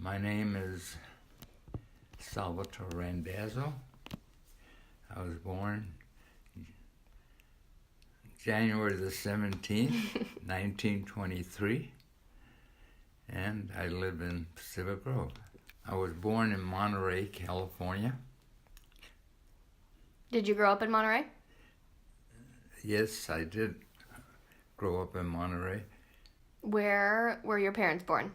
My name is Salvatore Randazzo. I was born January the 17th, 1923, and I live in Pacific Grove. I was born in Monterey, California. Did you grow up in Monterey? Yes, I did grow up in Monterey. Where were your parents born?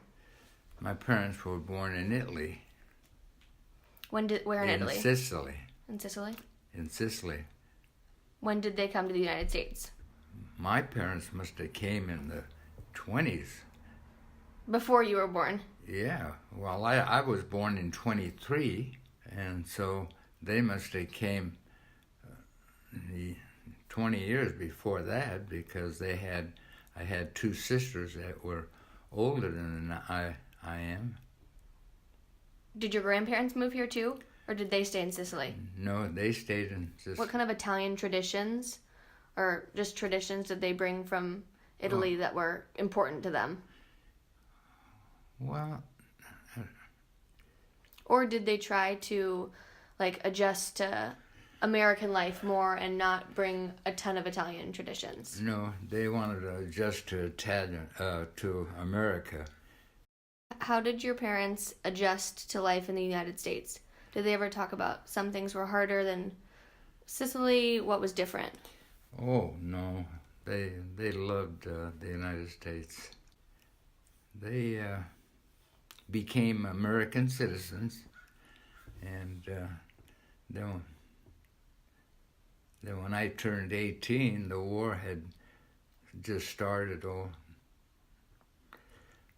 My parents were born in Italy. Where in Italy? In Sicily. In Sicily? In Sicily. When did they come to the United States? My parents must have came in the 20s. Before you were born? Yeah. Well, I was born in 23, and so they must have came 20 years before that, because I had two sisters that were older than I am. Did your grandparents move here too? Or did they stay in Sicily? No, they stayed in Sicily. What kind of Italian traditions, or just traditions, did they bring from Italy that were important to them? Well... Or did they try to, adjust to American life more and not bring a ton of Italian traditions? No, they wanted to adjust to to America. How did your parents adjust to life in the United States? Did they ever talk about some things were harder than Sicily? What was different? Oh, no. They loved the United States. They became American citizens, and then when I turned 18, the war had just started,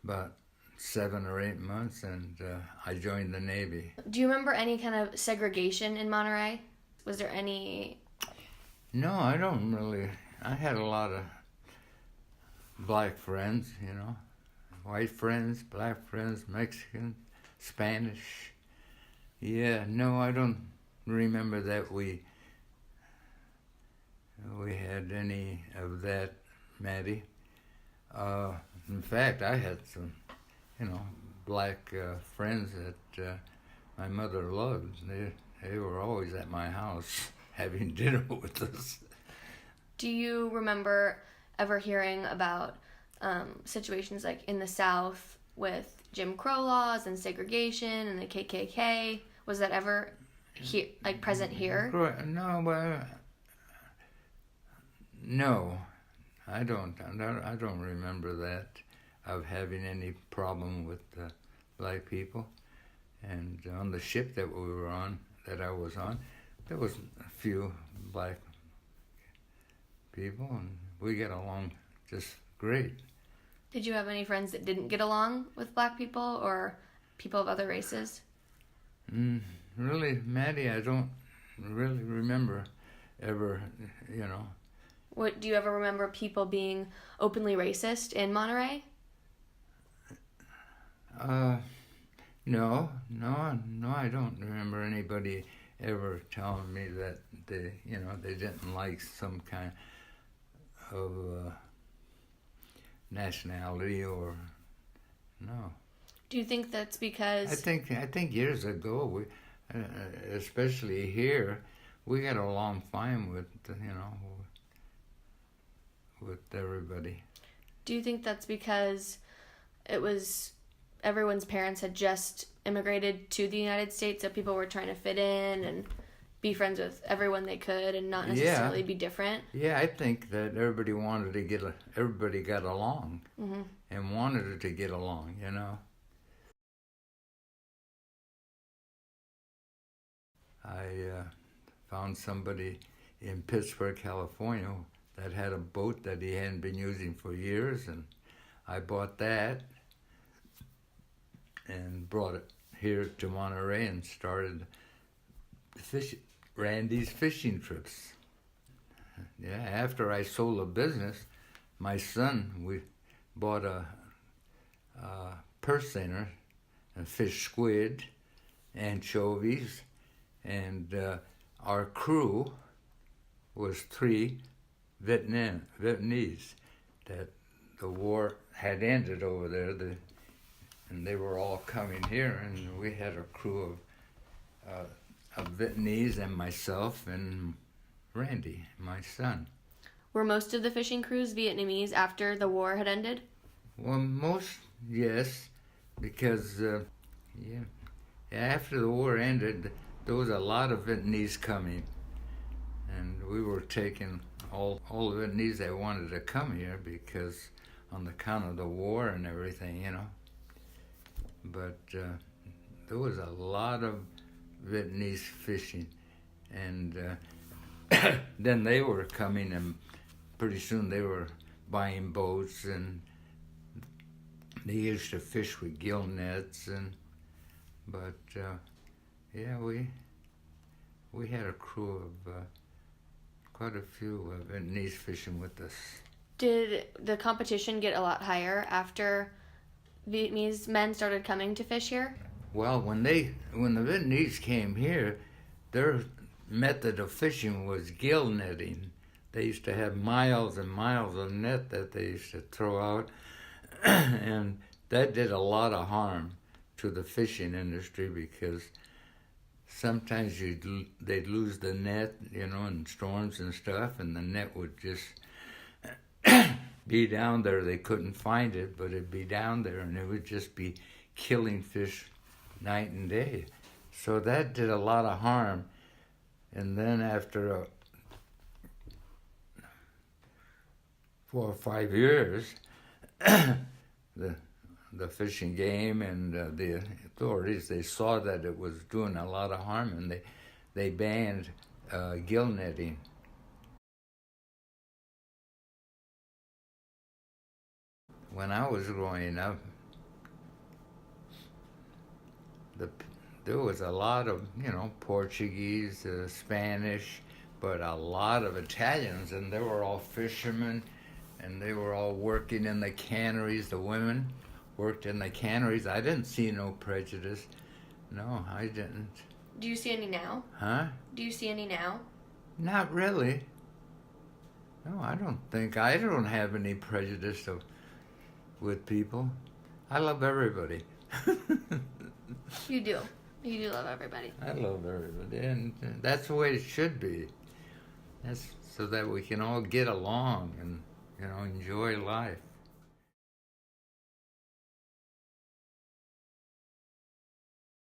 about 7 or 8 months, and I joined the Navy. Do you remember any kind of segregation in Monterey? Was there any... No, I don't really. I had a lot of black friends, white friends, black friends, Mexican, Spanish. Yeah, no, I don't remember that we had any of that, Maddie. In fact, I had some, black friends that my mother loved. They were always at my house having dinner with us. Do you remember ever hearing about situations like in the South with Jim Crow laws and segregation and the KKK? Was that ever present here? No, well, no, I don't remember that, of having any problem with black people. And on the ship that I was on, there was a few black people, and we got along just great. Did you have any friends that didn't get along with black people or people of other races? Really, Maddie, I don't really remember ever, What, do you ever remember people being openly racist in Monterey? No, I don't remember anybody ever telling me that they didn't like some kind of nationality or no. Do you think that's because... I think years ago, we, especially here, we got along fine with with everybody. Do you think that's because it was everyone's parents had just immigrated to the United States, so people were trying to fit in and be friends with everyone they could and not necessarily be different? Yeah, I think that everybody wanted to everybody got along, mm-hmm. and wanted to get along, I found somebody in Pittsburgh, California, that had a boat that he hadn't been using for years, and I bought that and brought it here to Monterey and started Randy's fishing trips. Yeah, after I sold the business, my son, we bought a purse seiner and fished squid, anchovies, and our crew was 3 Vietnamese that the war had ended over there. and they were all coming here, and we had a crew of Vietnamese and myself and Randy, my son. Were most of the fishing crews Vietnamese after the war had ended? Well, most, yes, because after the war ended, there was a lot of Vietnamese coming, and we were taking all the Vietnamese that wanted to come here because on the count of the war and everything, you know. But there was a lot of Vietnamese fishing, and then they were coming, and pretty soon they were buying boats, and they used to fish with gill nets, but we had a crew of quite a few Vietnamese fishing with us. Did the competition get a lot higher after Vietnamese men started coming to fish here? Well, when the Vietnamese came here, their method of fishing was gill netting. They used to have miles and miles of net that they used to throw out, and that did a lot of harm to the fishing industry because sometimes they'd lose the net, you know, in storms and stuff, and the net would just be down there. They couldn't find it, but it'd be down there, and it would just be killing fish night and day. So that did a lot of harm. And then after 4 or 5 years, the fishing game and the authorities, they saw that it was doing a lot of harm, and they banned gill netting. When I was growing up, there was a lot of, you know, Portuguese, Spanish, but a lot of Italians, and they were all fishermen, and they were all working in the canneries. The women worked in the canneries. I didn't see no prejudice. No, I didn't. Do you see any now? Huh? Do you see any now? Not really. No, I don't have any prejudice with people. I love everybody. You do. You do love everybody. I love everybody, and that's the way it should be. That's so that we can all get along and, you know, enjoy life.